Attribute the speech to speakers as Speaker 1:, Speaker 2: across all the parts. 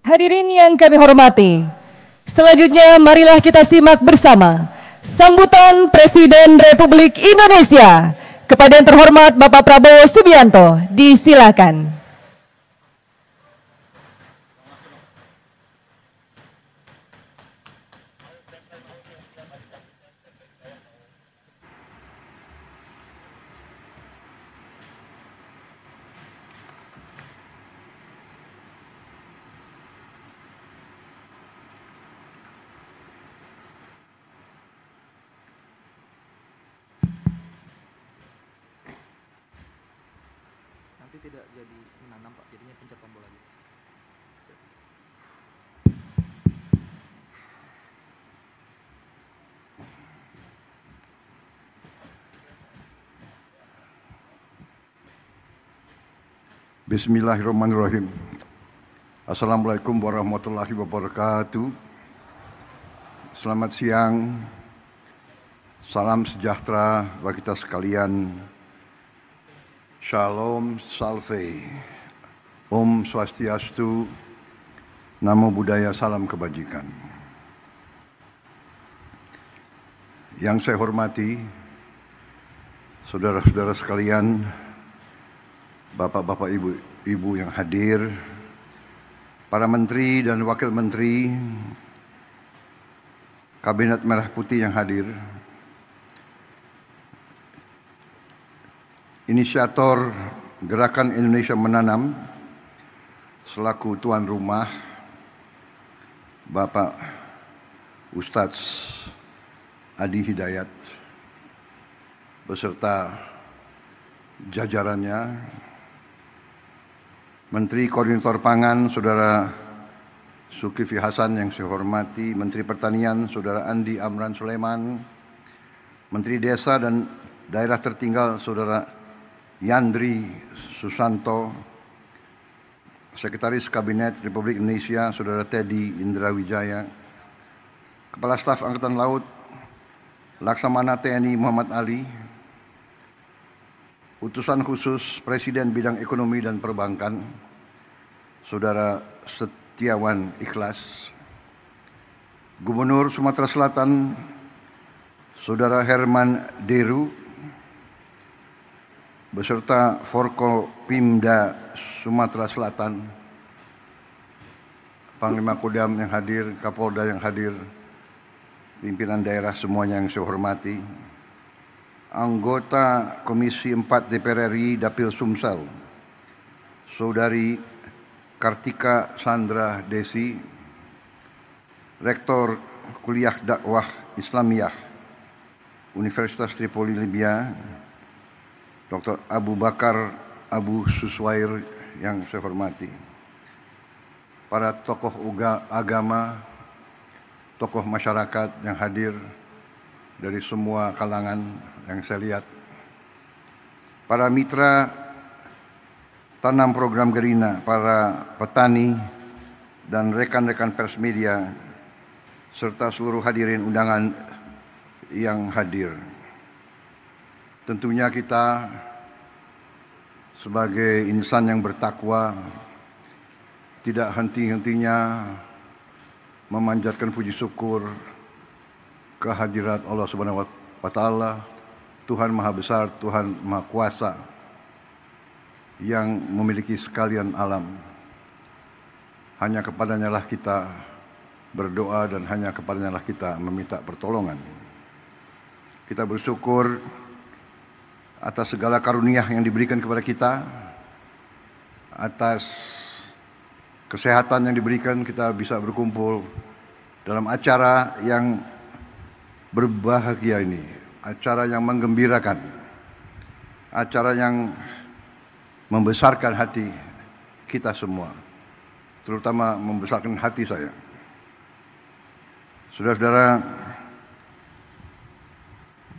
Speaker 1: Hadirin yang kami hormati, selanjutnya marilah kita simak bersama sambutan Presiden Republik Indonesia kepada yang terhormat Bapak Prabowo Subianto. Disilakan.
Speaker 2: Tidak jadi menanam Pak, jadinya pencet tombol lagi.
Speaker 3: Bismillahirrahmanirrahim. Assalamualaikum warahmatullahi wabarakatuh. Selamat siang. Salam sejahtera bagi kita sekalian. Shalom, Salve, Om Swastiastu, Namo Buddhaya, salam kebajikan. Yang saya hormati, saudara-saudara sekalian, bapak-bapak, ibu-ibu yang hadir, para menteri dan wakil menteri, Kabinet Merah Putih yang hadir, inisiator Gerakan Indonesia Menanam selaku tuan rumah, Bapak Ustadz Adi Hidayat beserta jajarannya, Menteri Koordinator Pangan Saudara Zulkifli Hasan yang saya hormati, Menteri Pertanian Saudara Andi Amran Sulaiman, Menteri Desa dan Daerah Tertinggal Saudara Yandri Susanto, Sekretaris Kabinet Republik Indonesia Saudara Teddy Indra Wijaya, Kepala Staf Angkatan Laut Laksamana TNI Muhammad Ali, Utusan Khusus Presiden Bidang Ekonomi dan Perbankan Saudara Setiawan Ikhlas, Gubernur Sumatera Selatan Saudara Herman Deru beserta Forkopimda Sumatera Selatan, Panglima Kodam yang hadir, Kapolda yang hadir, pimpinan daerah semuanya yang saya hormati, anggota Komisi 4 DPR RI Dapil Sumsel, Saudari Kartika Sandra Desi, Rektor Kuliah Dakwah Islamiyah Universitas Tripoli Libya, Dr. Abu Bakar Abu Suswair yang saya hormati, para tokoh agama, tokoh masyarakat yang hadir dari semua kalangan yang saya lihat, para mitra tanam program Gerina, para petani dan rekan-rekan pers media, serta seluruh hadirin undangan yang hadir. Tentunya kita sebagai insan yang bertakwa tidak henti-hentinya memanjatkan puji syukur kehadirat Allah Subhanahu wa Ta'ala, Tuhan Maha Besar, Tuhan Maha Kuasa yang memiliki sekalian alam. Hanya kepadanya lah kita berdoa dan hanya kepadanya lah kita meminta pertolongan. Kita bersyukur atas segala karunia yang diberikan kepada kita, atas kesehatan yang diberikan, kita bisa berkumpul dalam acara yang berbahagia ini, acara yang menggembirakan, acara yang membesarkan hati kita semua, terutama membesarkan hati saya. Saudara-saudara,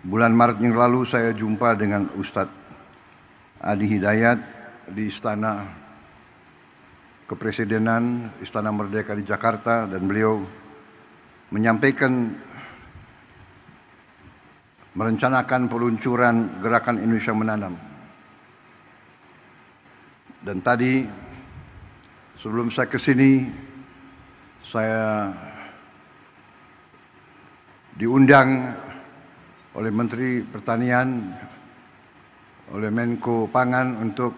Speaker 3: bulan Maret yang lalu saya jumpa dengan Ustadz Adi Hidayat di Istana Kepresidenan, Istana Merdeka di Jakarta, dan beliau menyampaikan merencanakan peluncuran Gerakan Indonesia Menanam. Dan tadi sebelum saya ke sini, saya diundang oleh Menteri Pertanian, oleh Menko Pangan untuk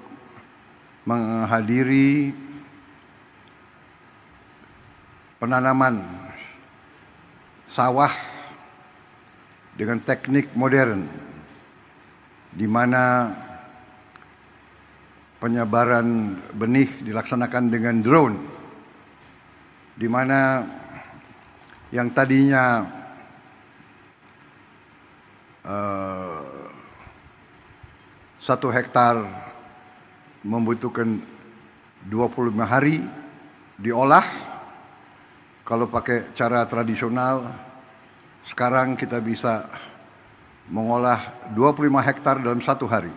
Speaker 3: menghadiri penanaman sawah dengan teknik modern, di mana penyebaran benih dilaksanakan dengan drone, di mana yang tadinya 1 hektar membutuhkan 25 hari diolah. Kalau pakai cara tradisional, sekarang kita bisa mengolah 25 hektar dalam 1 hari.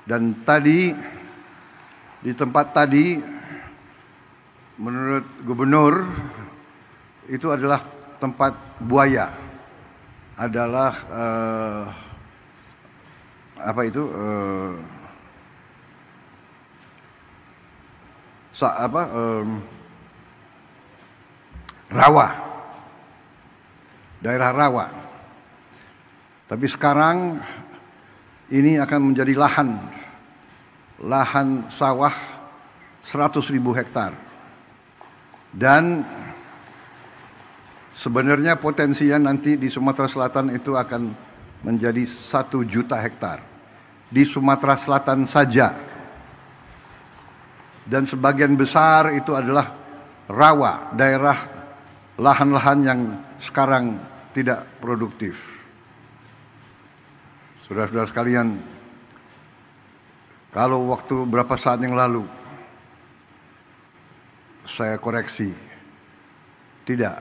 Speaker 3: Dan tadi, di tempat tadi, menurut gubernur, itu adalah tempat buaya. Adalah rawa, daerah rawa. Tapi sekarang ini akan menjadi lahan sawah 100.000 hektar. Dan sebenarnya potensinya nanti di Sumatera Selatan itu akan menjadi 1 juta hektar. Di Sumatera Selatan saja. Dan sebagian besar itu adalah rawa, daerah lahan-lahan yang sekarang tidak produktif. Saudara-saudara sekalian, kalau waktu beberapa saat yang lalu saya koreksi, tidak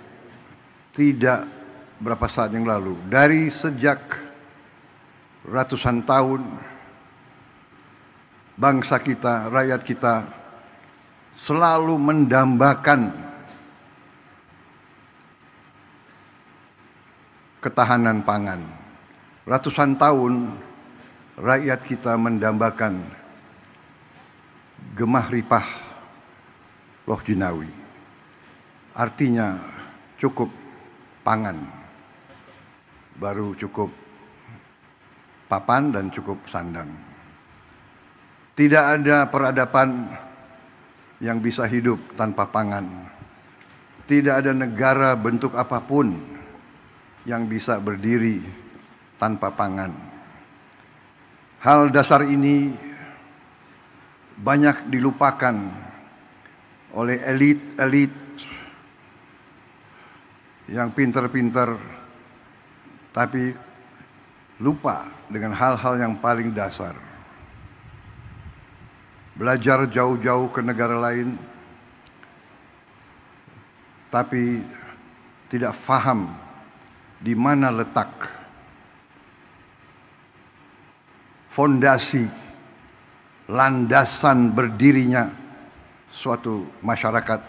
Speaker 3: berapa saat yang lalu, dari sejak ratusan tahun bangsa kita, rakyat kita selalu mendambakan ketahanan pangan. Ratusan tahun rakyat kita mendambakan gemah ripah loh jinawi. Artinya cukup pangan, baru cukup papan dan cukup sandang. Tidak ada peradaban yang bisa hidup tanpa pangan. Tidak ada negara bentuk apapun yang bisa berdiri tanpa pangan. Hal dasar ini banyak dilupakan oleh elit-elit yang pintar-pintar, tapi lupa dengan hal-hal yang paling dasar. Belajar jauh-jauh ke negara lain, tapi tidak faham di mana letak fondasi, landasan berdirinya suatu masyarakat,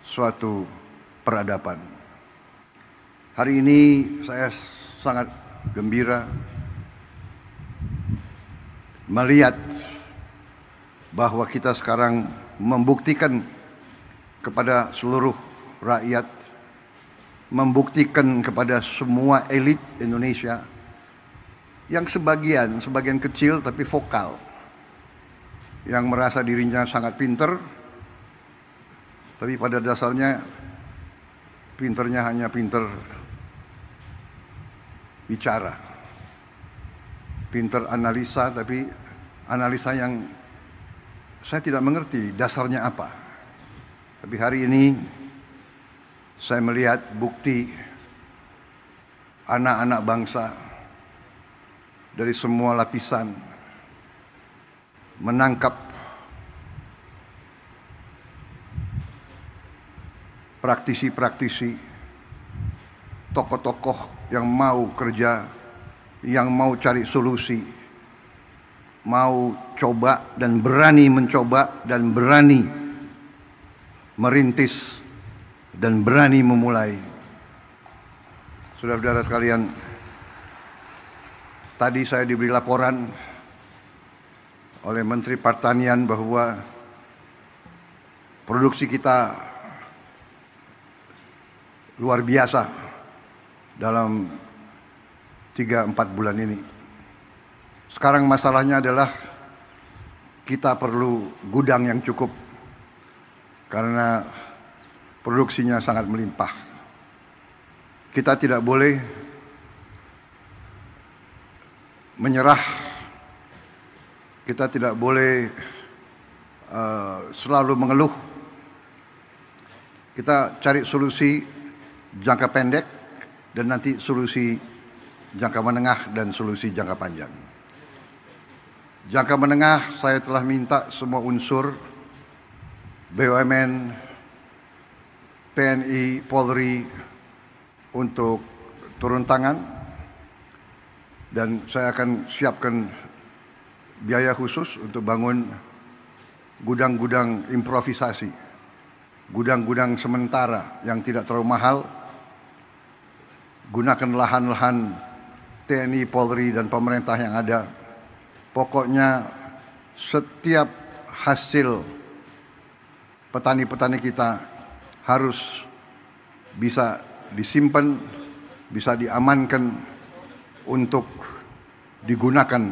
Speaker 3: suatu peradaban. Hari ini saya sangat gembira melihat bahwa kita sekarang membuktikan kepada seluruh rakyat, membuktikan kepada semua elit Indonesia yang sebagian kecil tapi vokal, yang merasa dirinya sangat pinter, tapi pada dasarnya pinternya hanya pinter bicara, pinter analisa, tapi analisa yang saya tidak mengerti dasarnya apa. Tapi hari ini saya melihat bukti anak-anak bangsa dari semua lapisan menangkap praktisi-praktisi, tokoh-tokoh yang mau kerja, yang mau cari solusi, mau coba dan berani mencoba dan berani merintis dan berani memulai. Saudara-saudara sekalian, tadi saya diberi laporan oleh Menteri Pertanian bahwa produksi kita luar biasa dalam 3-4 bulan ini. Sekarang masalahnya adalah kita perlu gudang yang cukup karena produksinya sangat melimpah. Kita tidak boleh menyerah, kita tidak boleh selalu mengeluh. Kita cari solusi jangka pendek dan nanti solusi jangka menengah dan solusi jangka panjang. Jangka menengah saya telah minta semua unsur BUMN, TNI, Polri untuk turun tangan dan saya akan siapkan biaya khusus untuk bangun gudang-gudang improvisasi, gudang-gudang sementara yang tidak terlalu mahal. Gunakan lahan-lahan TNI, Polri, dan pemerintah yang ada. Pokoknya setiap hasil petani-petani kita harus bisa disimpan, bisa diamankan untuk digunakan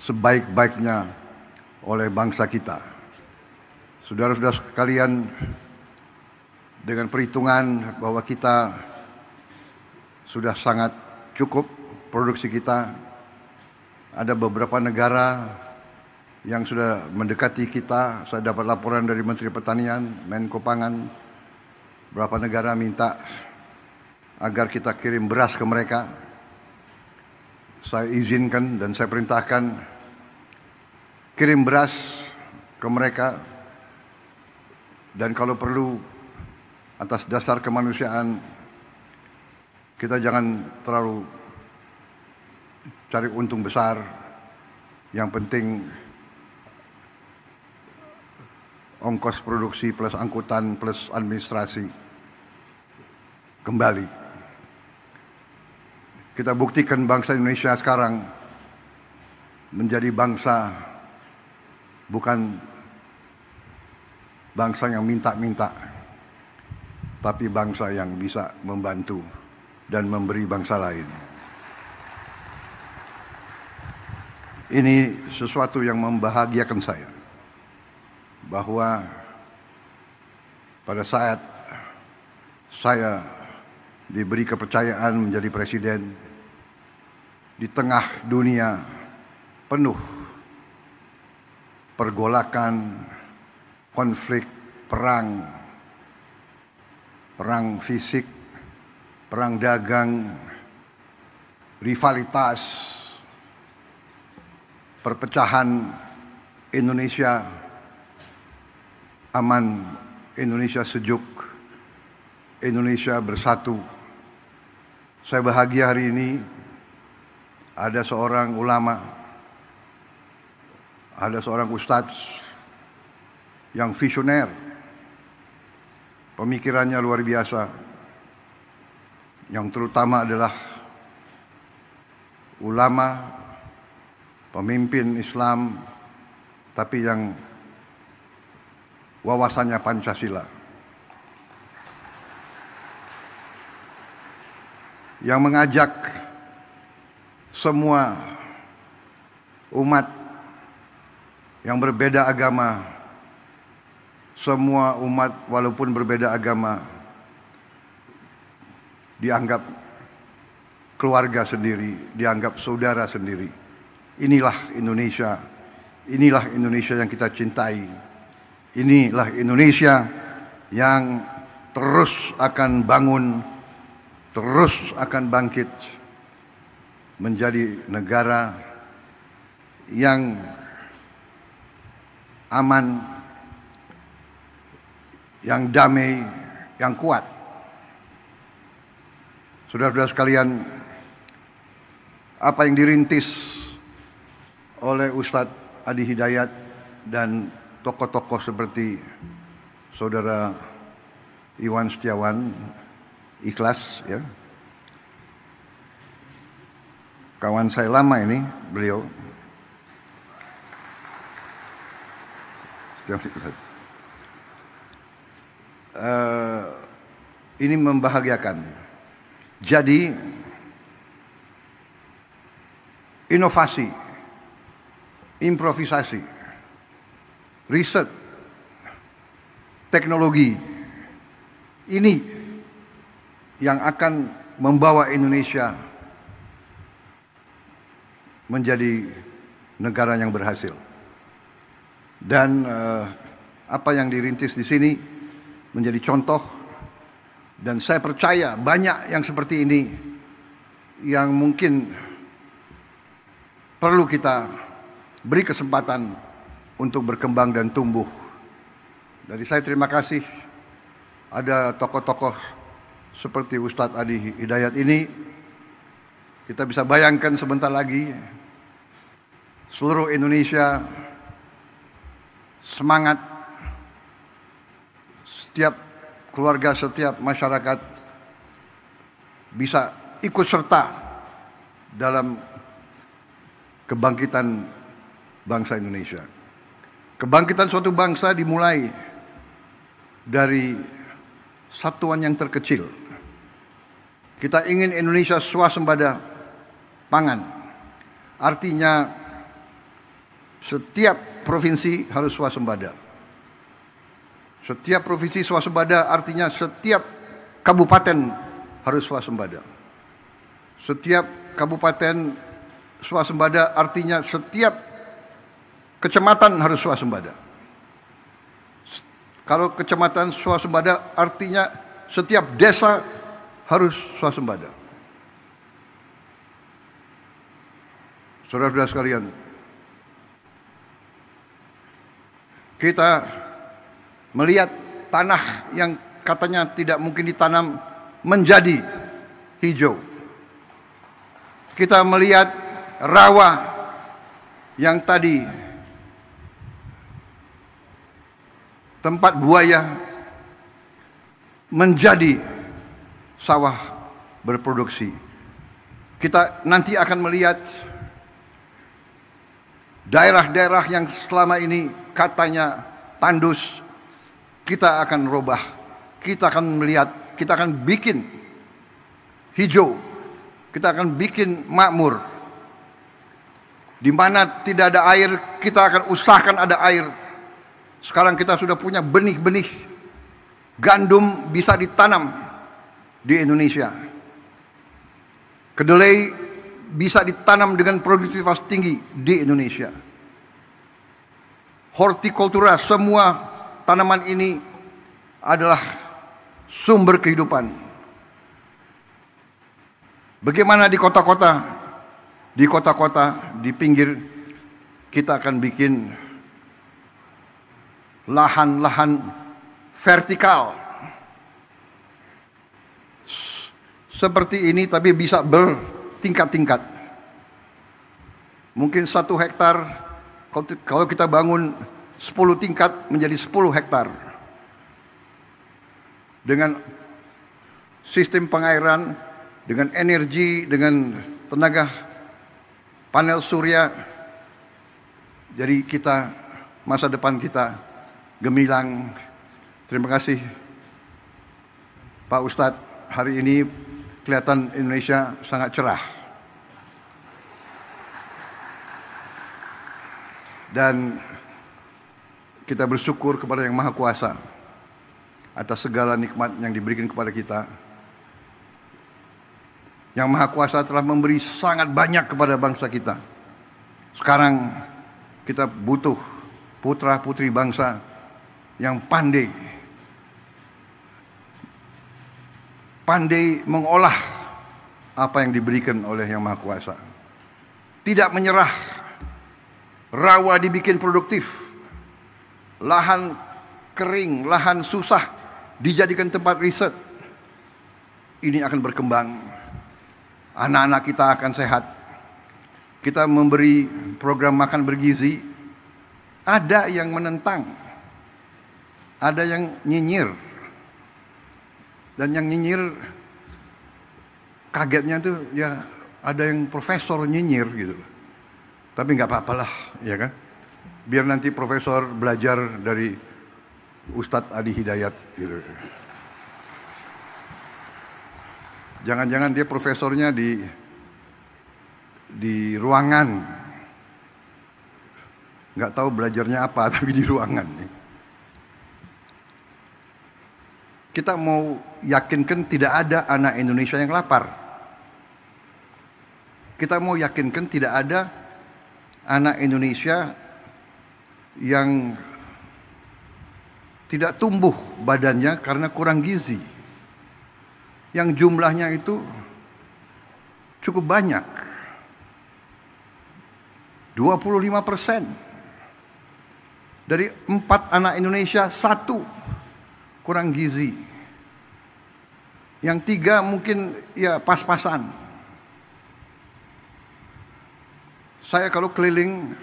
Speaker 3: sebaik-baiknya oleh bangsa kita. Saudara-saudara sekalian, dengan perhitungan bahwa kita sudah sangat cukup produksi kita, ada beberapa negara yang sudah mendekati kita. Saya dapat laporan dari Menteri Pertanian, Menko Pangan, beberapa negara minta agar kita kirim beras ke mereka. Saya izinkan dan saya perintahkan kirim beras ke mereka, dan kalau perlu atas dasar kemanusiaan kita jangan terlalu cari untung besar. Yang penting ongkos produksi plus angkutan plus administrasi kembali. Kita buktikan bangsa Indonesia sekarang menjadi bangsa bukan bangsa yang minta-minta, tapi bangsa yang bisa membantu dan memberi bangsa lain. Ini sesuatu yang membahagiakan saya, bahwa pada saat saya diberi kepercayaan menjadi presiden di tengah dunia penuh pergolakan, konflik, perang fisik, perang dagang, rivalitas, perpecahan. Indonesia aman, Indonesia sejuk, Indonesia bersatu. Saya bahagia hari ini ada seorang ulama, ada seorang ustadz yang visioner, pemikirannya luar biasa, yang terutama adalah ulama, pemimpin Islam, tapi yang wawasannya Pancasila, yang mengajak semua umat yang berbeda agama, semua umat walaupun berbeda agama dianggap keluarga sendiri, dianggap saudara sendiri. Inilah Indonesia, inilah Indonesia yang kita cintai, inilah Indonesia yang terus akan bangun, terus akan bangkit menjadi negara yang aman, yang damai, yang kuat. Saudara-saudara sekalian, apa yang dirintis oleh Ustadz Adi Hidayat dan tokoh-tokoh seperti Saudara Iwan Setiawan, ikhlas ya. Kawan saya lama ini beliau. Ini membahagiakan. Jadi inovasi, improvisasi, riset, teknologi, ini yang akan membawa Indonesia menjadi negara yang berhasil. Dan apa yang dirintis di sini menjadi contoh, dan saya percaya banyak yang seperti ini yang mungkin perlu kita beri kesempatan untuk berkembang dan tumbuh. Dari saya terima kasih ada tokoh-tokoh seperti Ustadz Adi Hidayat ini. Kita bisa bayangkan sebentar lagi seluruh Indonesia semangat, setiap keluarga, setiap masyarakat bisa ikut serta dalam kebangkitan bangsa Indonesia. Kebangkitan suatu bangsa dimulai dari satuan yang terkecil. Kita ingin Indonesia swasembada pangan. Artinya setiap provinsi harus swasembada. Setiap provinsi swasembada artinya setiap kabupaten harus swasembada. Setiap kabupaten swasembada artinya setiap kecamatan harus swasembada. Kalau kecamatan swasembada artinya setiap desa harus swasembada. Saudara-saudara sekalian, kita melihat tanah yang katanya tidak mungkin ditanam menjadi hijau. Kita melihat rawa yang tadi tempat buaya menjadi sawah berproduksi. Kita nanti akan melihat daerah-daerah yang selama ini katanya tandus, kita akan robah, kita akan melihat, kita akan bikin hijau, kita akan bikin makmur. Di mana tidak ada air, kita akan usahakan ada air. Sekarang kita sudah punya benih-benih gandum bisa ditanam di Indonesia. Kedelai bisa ditanam dengan produktivitas tinggi di Indonesia. Hortikultura, semua tanaman ini adalah sumber kehidupan. Bagaimana di kota-kota? Di kota-kota, di pinggir, kita akan bikin lahan-lahan vertikal. Seperti ini tapi bisa bertingkat-tingkat. Mungkin 1 hektar, kalau kita bangun 10 tingkat menjadi 10 hektar. Dengan sistem pengairan, dengan energi, dengan tenaga panel surya. Jadi kita, masa depan kita gemilang. Terima kasih Pak Ustadz, hari ini kelihatan Indonesia sangat cerah. Dan kita bersyukur kepada Yang Maha Kuasa atas segala nikmat yang diberikan kepada kita. Yang Maha Kuasa telah memberi sangat banyak kepada bangsa kita. Sekarang kita butuh putra-putri bangsa yang pandai mengolah apa yang diberikan oleh Yang Maha Kuasa. Tidak menyerah, rawa dibikin produktif, lahan kering, lahan susah dijadikan tempat riset. Ini akan berkembang. Anak-anak kita akan sehat. Kita memberi program makan bergizi. Ada yang menentang, ada yang nyinyir. Dan yang nyinyir, kagetnya tuh ya ada yang profesor nyinyir gitu. Tapi nggak apa-apalah, ya kan? Biar nanti profesor belajar dari Ustadz Adi Hidayat gitu. Jangan-jangan dia profesornya di ruangan. Nggak tahu belajarnya apa, tapi di ruangan. Kita mau yakinkan tidak ada anak Indonesia yang lapar. Kita mau yakinkan tidak ada anak Indonesia yang tidak tumbuh badannya karena kurang gizi. Yang jumlahnya itu cukup banyak. 25%. Dari 4 anak Indonesia 1 kurang gizi. Yang 3 mungkin ya pas-pasan. Saya kalau keliling,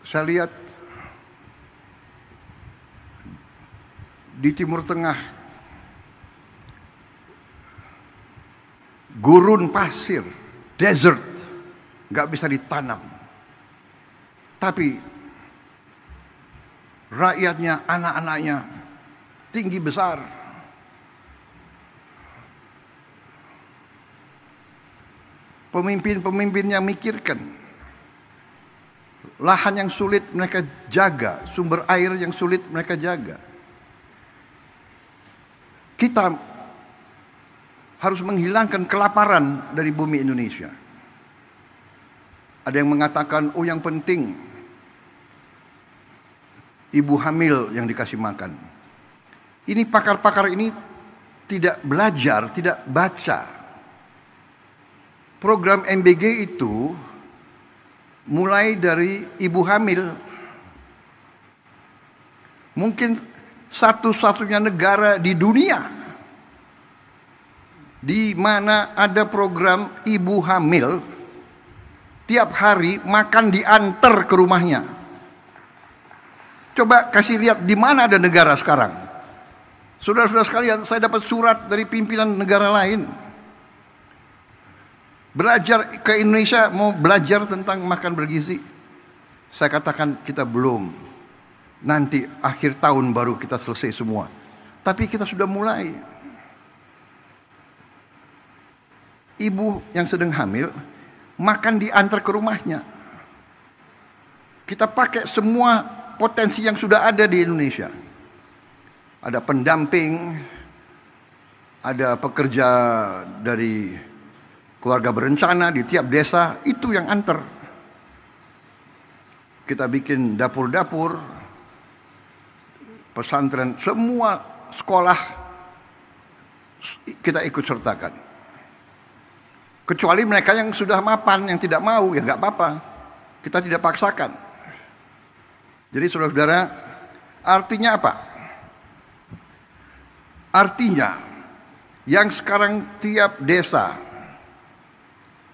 Speaker 3: saya lihat di Timur Tengah gurun pasir, desert, nggak bisa ditanam. Tapi rakyatnya, anak-anaknya tinggi besar. Pemimpin-pemimpinnya mikirkan. Lahan yang sulit mereka jaga, sumber air yang sulit mereka jaga. Kita harus menghilangkan kelaparan dari bumi Indonesia. Ada yang mengatakan, oh yang penting ibu hamil yang dikasih makan. Ini pakar-pakar ini tidak belajar, tidak baca. Program MBG itu mulai dari ibu hamil. Mungkin satu-satunya negara di dunia di mana ada program ibu hamil tiap hari makan diantar ke rumahnya. Coba kasih lihat di mana ada negara sekarang. Saudara-saudara sekalian, saya dapat surat dari pimpinan negara lain. Belajar ke Indonesia, mau belajar tentang makan bergizi. Saya katakan kita belum. Nanti akhir tahun baru kita selesai semua. Tapi kita sudah mulai. Ibu yang sedang hamil makan diantar ke rumahnya. Kita pakai semua potensi yang sudah ada di Indonesia. Ada pendamping, ada pekerja dari keluarga berencana di tiap desa, itu yang antar. Kita bikin dapur-dapur, pesantren, semua sekolah kita ikut sertakan. Kecuali mereka yang sudah mapan, yang tidak mau, ya nggak apa-apa. Kita tidak paksakan. Jadi saudara-saudara, artinya apa? Artinya, yang sekarang tiap desa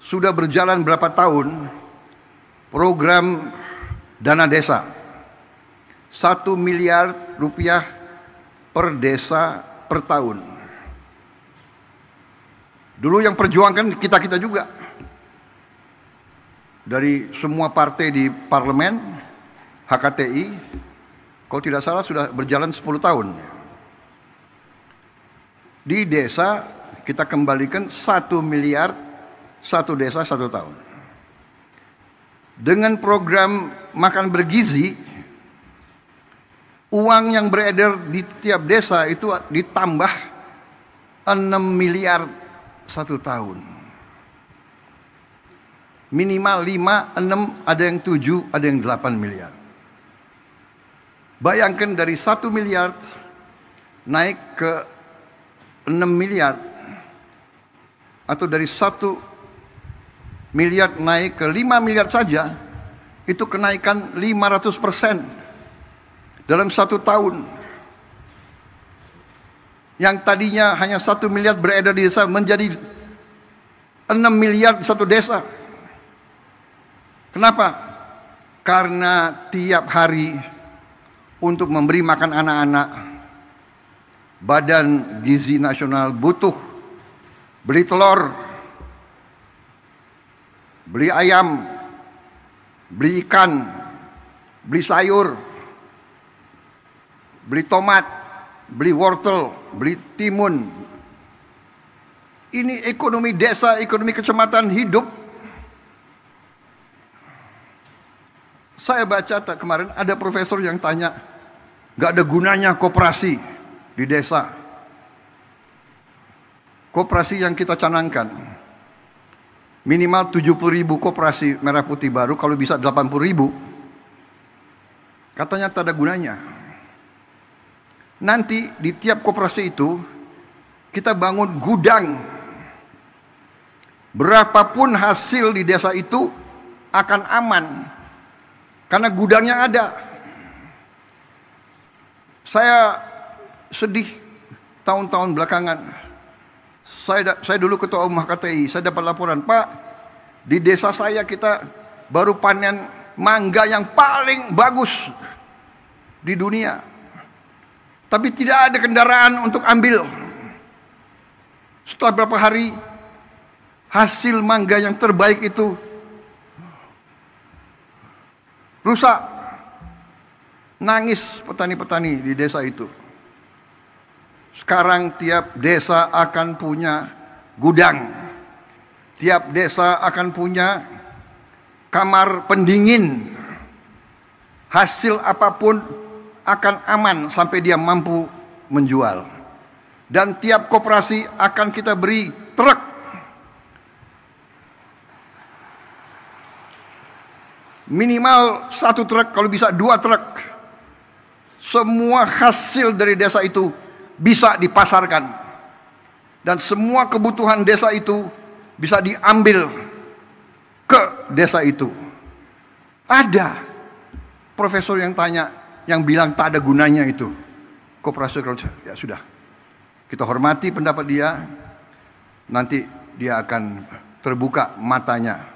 Speaker 3: sudah berjalan berapa tahun program dana desa. 1 miliar rupiah per desa per tahun. Dulu yang perjuangkan kita-kita juga. Dari semua partai di parlemen, HKTI, kalau tidak salah sudah berjalan 10 tahun. Di desa kita kembalikan 1 miliar, 1 desa 1 tahun. Dengan program makan bergizi, uang yang beredar di tiap desa itu ditambah 6 miliar 1 tahun. Minimal 5, 6, ada yang 7, ada yang 8 miliar. Bayangkan dari 1 miliar naik ke 6 miliar. Atau dari 1 miliar naik ke 5 miliar saja, itu kenaikan 500% dalam 1 tahun. Yang tadinya hanya 1 miliar beredar di desa menjadi 6 miliar di 1 desa. Kenapa? Karena tiap hari untuk memberi makan anak-anak, Badan Gizi Nasional butuh beli telur, beli ayam, beli ikan, beli sayur, beli tomat, beli wortel, beli timun, Ini ekonomi desa, ekonomi kecamatan hidup. Saya baca kemarin ada profesor yang tanya, gak ada gunanya koperasi di desa. Koperasi yang kita canangkan minimal 70.000 koperasi merah putih baru, kalau bisa 80.000. Katanya tak ada gunanya. Nanti di tiap koperasi itu kita bangun gudang. Berapapun hasil di desa itu akan aman karena gudangnya ada. Saya sedih tahun-tahun belakangan. Saya dulu ketua umum HKTI, saya dapat laporan, Pak, di desa saya kita baru panen mangga yang paling bagus di dunia. Tapi tidak ada kendaraan untuk ambil. Setelah berapa hari, hasil mangga yang terbaik itu rusak. Nangis petani-petani di desa itu. Sekarang tiap desa akan punya gudang. Tiap desa akan punya kamar pendingin. Hasil apapun akan aman sampai dia mampu menjual. Dan tiap koperasi akan kita beri truk. Minimal 1 truk, kalau bisa 2 truk. Semua hasil dari desa itu bisa dipasarkan. Dan semua kebutuhan desa itu bisa diambil ke desa itu. Ada profesor yang tanya, yang bilang tak ada gunanya itu koperasi. Ya sudah, kita hormati pendapat dia. Nanti dia akan terbuka matanya.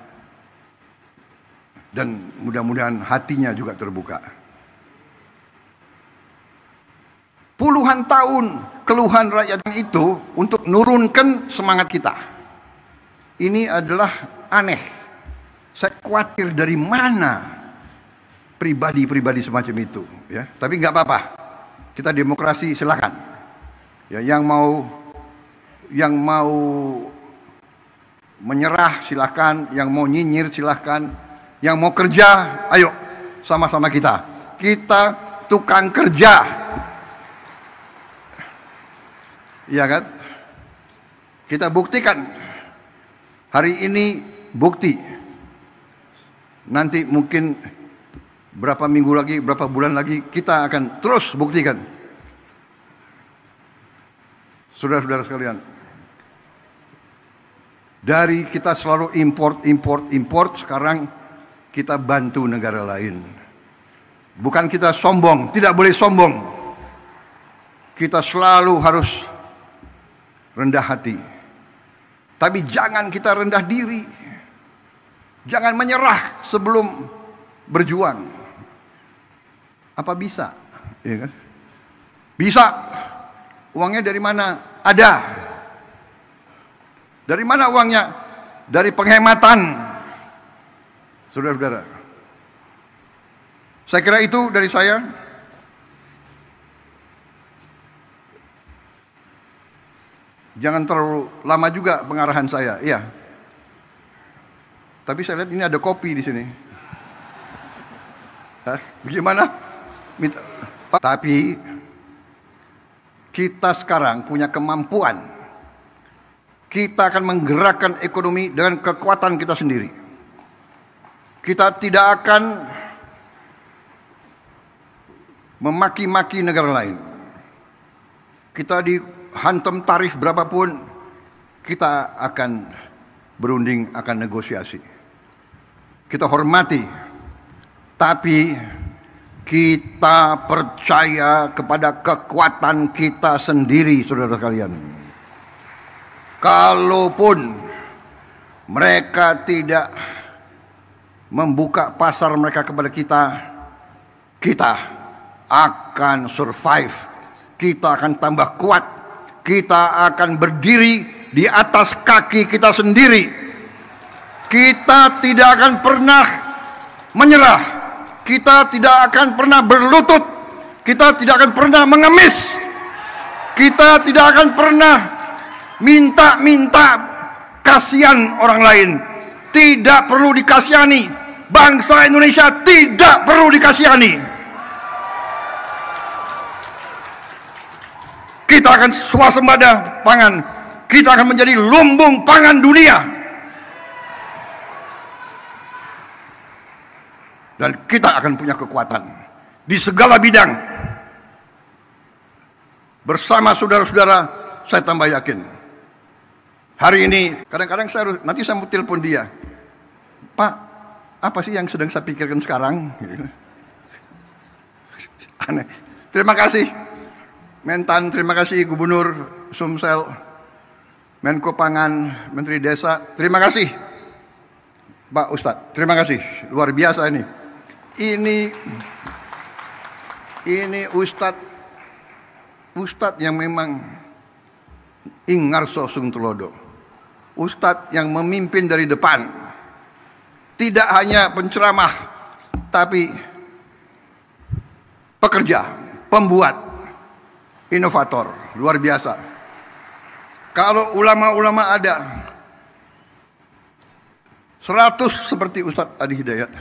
Speaker 3: Dan mudah-mudahan hatinya juga terbuka. Puluhan tahun keluhan rakyat itu untuk nurunkan semangat kita. Ini adalah aneh. Saya khawatir dari mana pribadi-pribadi semacam itu. Ya, tapi nggak apa-apa. Kita demokrasi, silakan. Ya, yang mau menyerah silakan, yang mau nyinyir silakan, yang mau kerja, ayo sama-sama kita. Kita tukang kerja. Iya kan? Kita buktikan. Hari ini bukti. Nanti mungkin berapa minggu lagi, berapa bulan lagi kita akan terus buktikan. Saudara-saudara sekalian, dari kita selalu import, sekarang kita bantu negara lain. Bukan kita sombong, tidak boleh sombong. Kita selalu harus rendah hati. Tapi jangan kita rendah diri. Jangan menyerah sebelum berjuang. Apa bisa? Ya kan? Bisa. Uangnya dari mana? Ada. Dari mana uangnya? Dari penghematan. Saudara-saudara. Saya kira itu dari saya. Jangan terlalu lama juga pengarahan saya, iya. Tapi saya lihat ini ada kopi di sini. Hah? Bagaimana? Tapi kita sekarang punya kemampuan. Kita akan menggerakkan ekonomi dengan kekuatan kita sendiri. Kita tidak akan memaki-maki negara lain. Kita dihantam tarif berapapun, kita akan berunding, akan negosiasi. Kita hormati, tapi kita percaya kepada kekuatan kita sendiri, saudara sekalian. Kalaupun mereka tidak membuka pasar mereka kepada kita, kita akan survive. Kita akan tambah kuat. Kita akan berdiri di atas kaki kita sendiri. Kita tidak akan pernah menyerah. Kita tidak akan pernah berlutut. Kita tidak akan pernah mengemis. Kita tidak akan pernah minta-minta kasihan orang lain. Tidak perlu dikasihani. Bangsa Indonesia tidak perlu dikasihani. Kita akan swasembada pangan. Kita akan menjadi lumbung pangan dunia. Dan kita akan punya kekuatan di segala bidang. Bersama saudara-saudara, saya tambah yakin. Hari ini, kadang-kadang nanti saya mau telepon dia. Pak, apa sih yang sedang saya pikirkan sekarang? Aneh. Terima kasih Mentan, terima kasih Gubernur Sumsel, Menko Pangan, Menteri Desa, terima kasih Pak Ustadz, terima kasih, luar biasa ini. Ini Ustadz yang memang ingarso sung tulodo. Ustadz yang memimpin dari depan. Tidak hanya penceramah, tapi pekerja, pembuat, inovator, luar biasa. Kalau ulama-ulama ada 100 seperti Ustadz Adi Hidayat,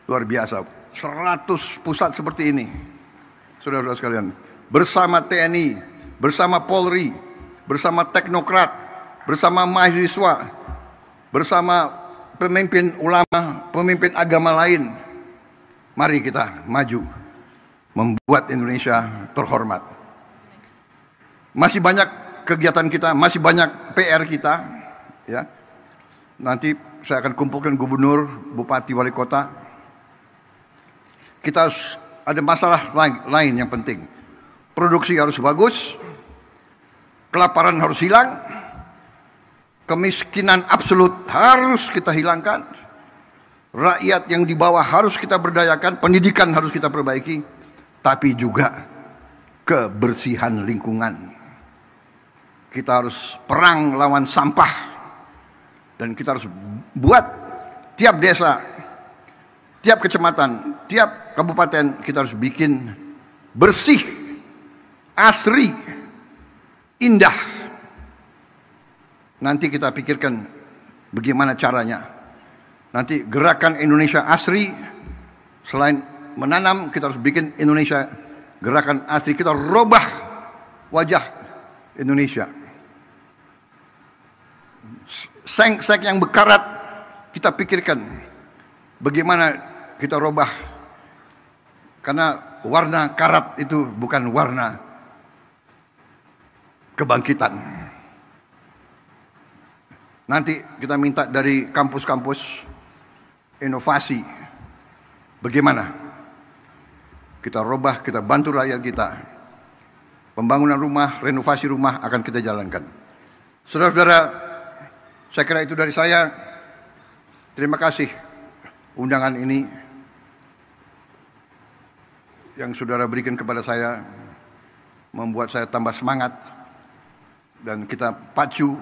Speaker 3: luar biasa. 100 pusat seperti ini, saudara-saudara sekalian, bersama TNI, bersama Polri, bersama teknokrat, bersama mahasiswa, bersama pemimpin ulama, pemimpin agama lain. Mari kita maju membuat Indonesia terhormat. Masih banyak kegiatan kita, masih banyak PR kita, ya. Nanti saya akan kumpulkan gubernur, bupati, wali kota. Kita ada masalah lain yang penting. Produksi harus bagus, kelaparan harus hilang, kemiskinan absolut harus kita hilangkan, rakyat yang di bawah harus kita berdayakan, pendidikan harus kita perbaiki, tapi juga kebersihan lingkungan. Kita harus perang lawan sampah, dan kita harus buat tiap desa, tiap kecamatan, tiap kabupaten kita harus bikin bersih, asri, indah. Nanti kita pikirkan bagaimana caranya. Nanti gerakan Indonesia Asri, selain menanam, kita harus bikin Indonesia gerakan asri. Kita robah wajah Indonesia. Seng-seng yang bekarat, kita pikirkan bagaimana kita robah. Karena warna karat itu bukan warna kebangkitan. Nanti kita minta dari kampus-kampus inovasi. Bagaimana kita robah, kita bantu rakyat kita. Pembangunan rumah, renovasi rumah akan kita jalankan. Saudara-saudara, saya kira itu dari saya. Terima kasih undangan ini yang saudara berikan kepada saya, membuat saya tambah semangat, dan kita pacu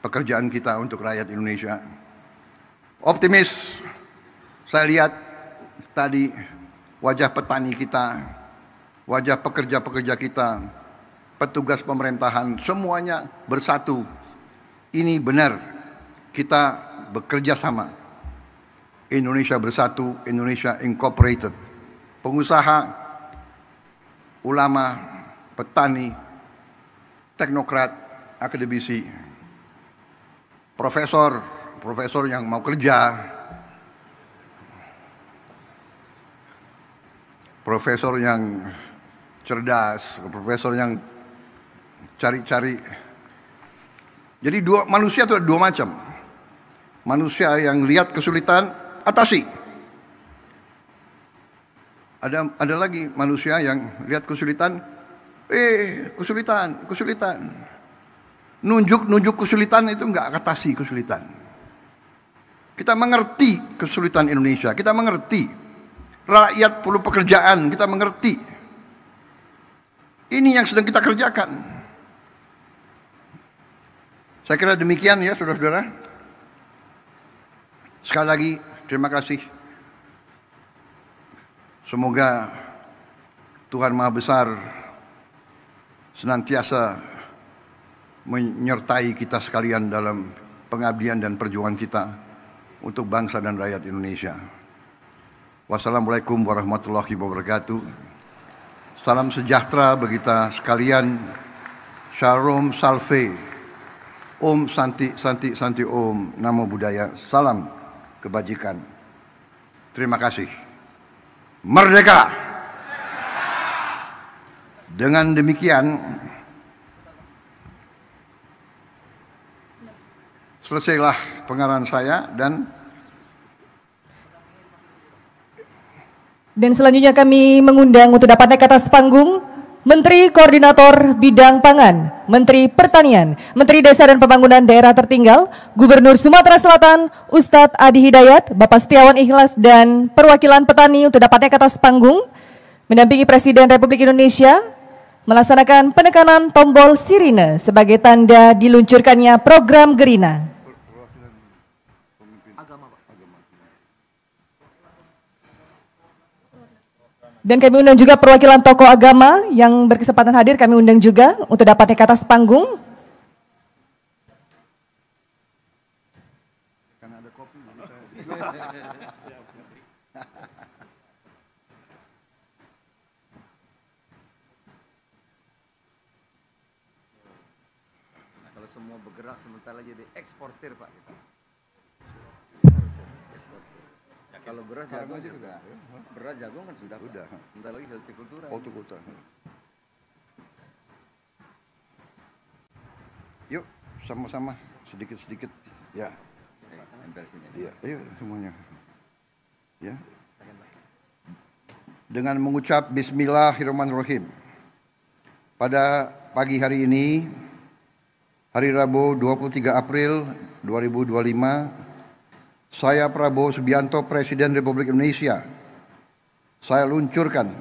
Speaker 3: pekerjaan kita untuk rakyat Indonesia. Optimis, saya lihat tadi wajah petani kita, wajah pekerja-pekerja kita, petugas pemerintahan, semuanya bersatu. Ini benar, kita bekerja sama. Indonesia bersatu, Indonesia Incorporated. Pengusaha, ulama, petani, teknokrat, akademisi, profesor yang mau kerja, profesor yang cerdas, profesor yang cari-cari. Jadi manusia itu ada dua macam. Manusia yang lihat kesulitan, atasi. Ada lagi manusia yang lihat kesulitan, kesulitan. Nunjuk kesulitan itu enggak atasi kesulitan. Kita mengerti kesulitan Indonesia, kita mengerti rakyat perlu pekerjaan, kita mengerti. Ini yang sedang kita kerjakan. Saya kira demikian ya saudara-saudara. Sekali lagi terima kasih. Semoga Tuhan Maha Besar senantiasa menyertai kita sekalian dalam pengabdian dan perjuangan kita untuk bangsa dan rakyat Indonesia. Wassalamualaikum warahmatullahi wabarakatuh. Salam sejahtera bagi kita sekalian. Shalom Salve. Om Santi Santi Santi Om. Namo Buddhaya. Salam kebajikan. Terima kasih. Merdeka! Dengan demikian selesailah pengarahan saya dan
Speaker 1: selanjutnya kami mengundang untuk dapat naik ke atas panggung Menteri Koordinator Bidang Pangan, Menteri Pertanian, Menteri Desa dan Pembangunan Daerah Tertinggal, Gubernur Sumatera Selatan, Ustadz Adi Hidayat, Bapak Setiawan Ikhlas, dan perwakilan petani untuk dapat naik ke atas panggung, mendampingi Presiden Republik Indonesia, melaksanakan penekanan tombol sirine sebagai tanda diluncurkannya program Gerina. Dan kami undang juga perwakilan tokoh agama yang berkesempatan hadir, kami undang juga untuk dapat naik ke atas panggung.
Speaker 2: Kalau semua bergerak sementara jadi eksportir Pak kita. Kalau beras jagung juga. Beras jagung kan sudah. Bentar lagi hortikultura.
Speaker 3: hortikultura. Yuk, sama-sama sedikit-sedikit. Ya. Iya, ayo semuanya. Ya. Dengan mengucap Bismillahirrahmanirrahim. Pada pagi hari ini, hari Rabu 23 April 2025, saya Prabowo Subianto, Presiden Republik Indonesia, saya luncurkan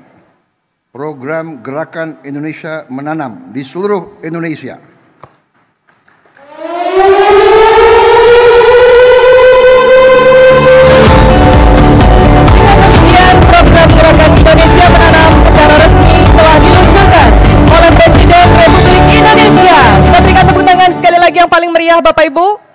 Speaker 3: program Gerakan Indonesia Menanam di seluruh Indonesia.
Speaker 1: Dengan demikian, program Gerakan Indonesia Menanam secara resmi telah diluncurkan oleh Presiden Republik Indonesia. Kita berikan tepuk tangan sekali lagi yang paling meriah, Bapak Ibu.